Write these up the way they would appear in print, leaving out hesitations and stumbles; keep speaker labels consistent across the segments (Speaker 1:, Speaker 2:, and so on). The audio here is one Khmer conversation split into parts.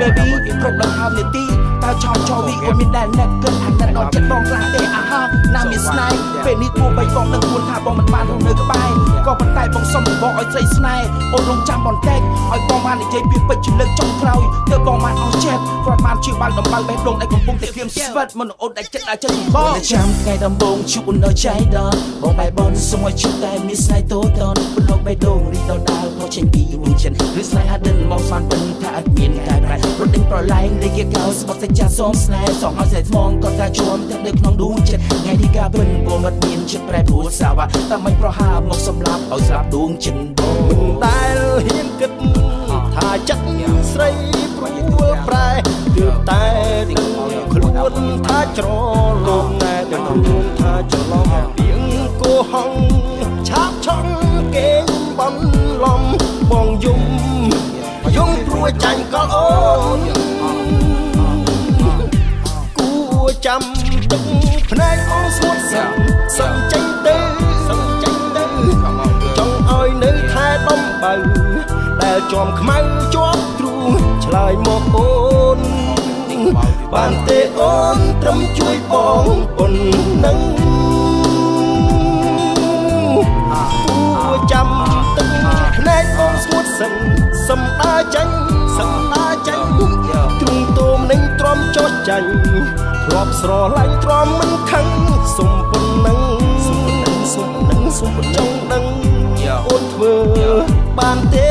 Speaker 1: baby ព្រឹកដល់ហើយនាទីតើឆោចចូលវីអូនមានដែលណែគិតអាណិតដល់ចិត្តបងខ្លះទេអាហាណាមានស្នេហ៍ពេលនេះគួរបីបងនឹងគួរថាបងមិនបាននៅក្បែរក៏ប៉ុន្តែបងសុំបងឲ្យស្រីស្នេហ៍អូនរងចាំបន្តិចឲ្យបងបាននិយាយពីពេជ្រលើកចុងក្រោយទើបបងបានអស់ចិត្តគ្រាន់បានជឿបាល់ដំបៅបេះដូងដែលកំពុងតែក្រៀមស្វិតមិនអូនដែលចិត្តដល់ចិត្តបងចាំថ្ងៃដំបូងជួបដល់ចៃដល់បងបែបបងសុំឲ្យជួបតែមានស្នេហ៍តូចតនព្រោះបេះដូងរីដល់ដាល់មកចេញពីមួយចិត្តឬស្នេហ៍ដិនមកស្មានពិនថាអត់មានតែប្រែរត់ដេញប្រឡែងលេខកៅស្បត់តែចាស់សូមស្នេហ៍សំឲ្យស្នេហ៍ថ្មងក៏ថាជួមទាំងនៅក្នុងដួងចិត្តថ្ងៃនេះការពិនបងមិនមានចិត្តប្រែប្រួលសាវ៉ាតែមិនប្រហាមកសម្លាប់ឲ្យស្លាប់ដួងចិត្តបង
Speaker 2: មិនដែលហ៊ានគិតថាចិត្តស្រីព្រួលប្រែទើបតែដឹងខ្លួនថាច្រឡំតែដឹងខ្លួនថាច្រឡំពីងគោហងឆាបឆងគេងបន្លំបងយំព្រួយចាញ់ក៏អូនគួចាំទឹកភ្នែកបងស្ងួតសឹងចេញទៅចង់ឲ្យនៅថែដំបៅដែលជាប់ខ្មៅជាប់ទ្រូងឆ្លើយមកអូនបានទេអូនត្រឹមជួយបងប៉ុណ្ណឹងគួចាំទឹកភ្នែកបងស្ងួតសឹងសំដាចាញ់ទ្រូងតូមនឹងទ្រាំចោះចាញ់ធ្លាប់ស្រឡាញ់ទ្រាំមិនខឹងសុំប៉ុណ្ណឹងសុំប៉ុណ្ណឹងដឹងអូនធ្វើបានទេ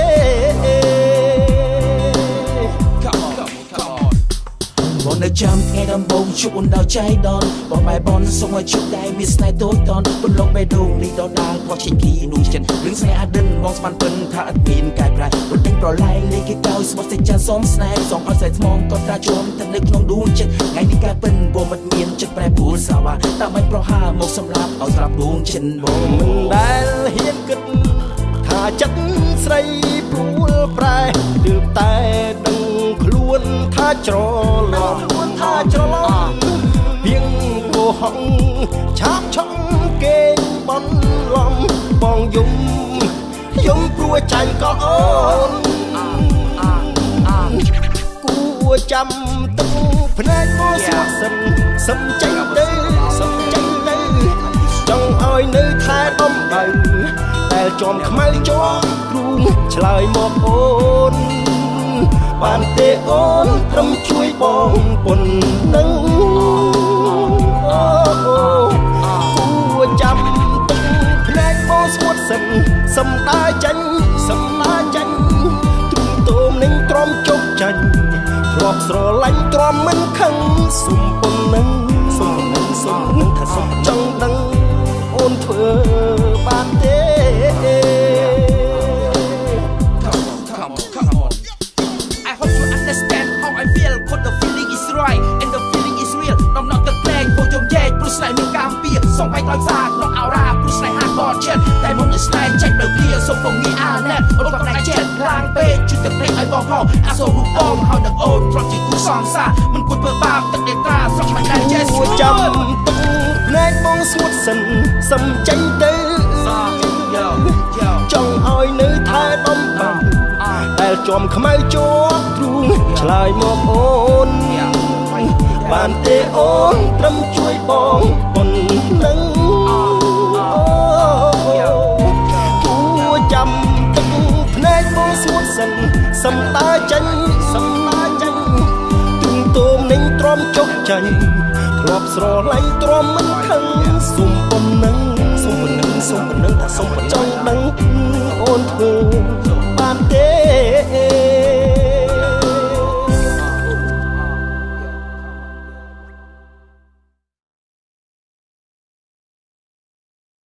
Speaker 1: បងនៅចាំថ្ងៃដំបូងជួបអូនដល់ចៃដនបងបែបបងសុំឲ្យជួបតែមានស្នេហ៍តូចតនពន្លកបេះដូងនេះដល់ដាល់ផុសចេញពីនោះចិត្តរឿងស្នេហ៍អដិនបងស្មានពិនថាអត់មានកែប្រែរត់ដេញប្រឡែងលេខកៅស្បត់តែចាស់សូមស្នេហ៍សំឲ្យស្រីថ្មងក៏ថាជួមតែនៅក្នុងដួងចិត្តថ្ងៃនេះការពិនបងមិនមានចិត្តប្រែប្រួលសាវ៉ាតែមិនប្រហាមកសម្លាប់ឲ្យស្លាប់ដួងចិត្តបង
Speaker 2: មិនដែលហ៊ានគិតថាចិត្តស្រីព្រួលប្រែទើបតែដឹងខ្លួនថាច្រឡំពីងគោហងឆាបឆងគេងបន្លំបងយំព្រួយចាញ់ក៏អូនគួចាំទឹកភ្នែកមកស្ងួតសឹមចេញទៅចង់ឲ្យនៅថែដំបៅតែជាប់ខ្មៅជាប់ទ្រូងឆ្លើយមកអូនបានទេអូនត្រឹមជួយបងប៉ុណ្ណឹងគួចាំទឹកភ្នែកបងស្ងួតសំដាចាញ់ទ្រូងតូមនឹងទ្រាំជោគចាញ់ធ្លាប់ស្រឡាញ់ទ្រាំមិនខឹងសុំប៉ុណ្ណឹងថាសុំចង់ដឹងអូនធ្វើបានទេ
Speaker 1: I hope you understand how I feel cause the feeling is right and the feeling is real ដំណត់ទឹកភ្លេងពួកយំយែកព្រោះស្នេហ៍មានកម្មពីសូមឲ្យដោយសារក្នុងអោរ៉ាព្រោះស្នេហាក៏ចិត្តតែមុននឹងស្នេហ៍ចេញទៅព្រាសូមពងងាអាណែតអូនក៏តែចិត្តខ្លាំងពេកជួយទឹកភ្លេងឲ្យបងផងអាសូររូបបងហើយនឹងអូនព្រមជាគូសងសាមិនគួរធ្វើបាបទឹកដេត្រាស្រស់មិនដែលចេះស្គាល់
Speaker 2: ចាំទឹកភ្នែកបងស្ងួតសឹមចេញទៅចង់ឲ្យនៅថែដំបៅដែលជាប់ខ្មៅជាប់ទ្រូងឆ្លើយមកអូនបានទេអូនត្រឹមជួយបងប៉ុណ្ណឹងគួចាំទឹកភ្នែកបងស្ងួតសំដាចាញ់ទ្រូងតូមនឹងទ្រាំជោគចាញ់ធ្លាប់ស្រឡាញ់ទ្រាំមិនខឹងសុំប៉ុណ្ណឹងថាសុំចង់ដឹងអូនធ្វើបានទេ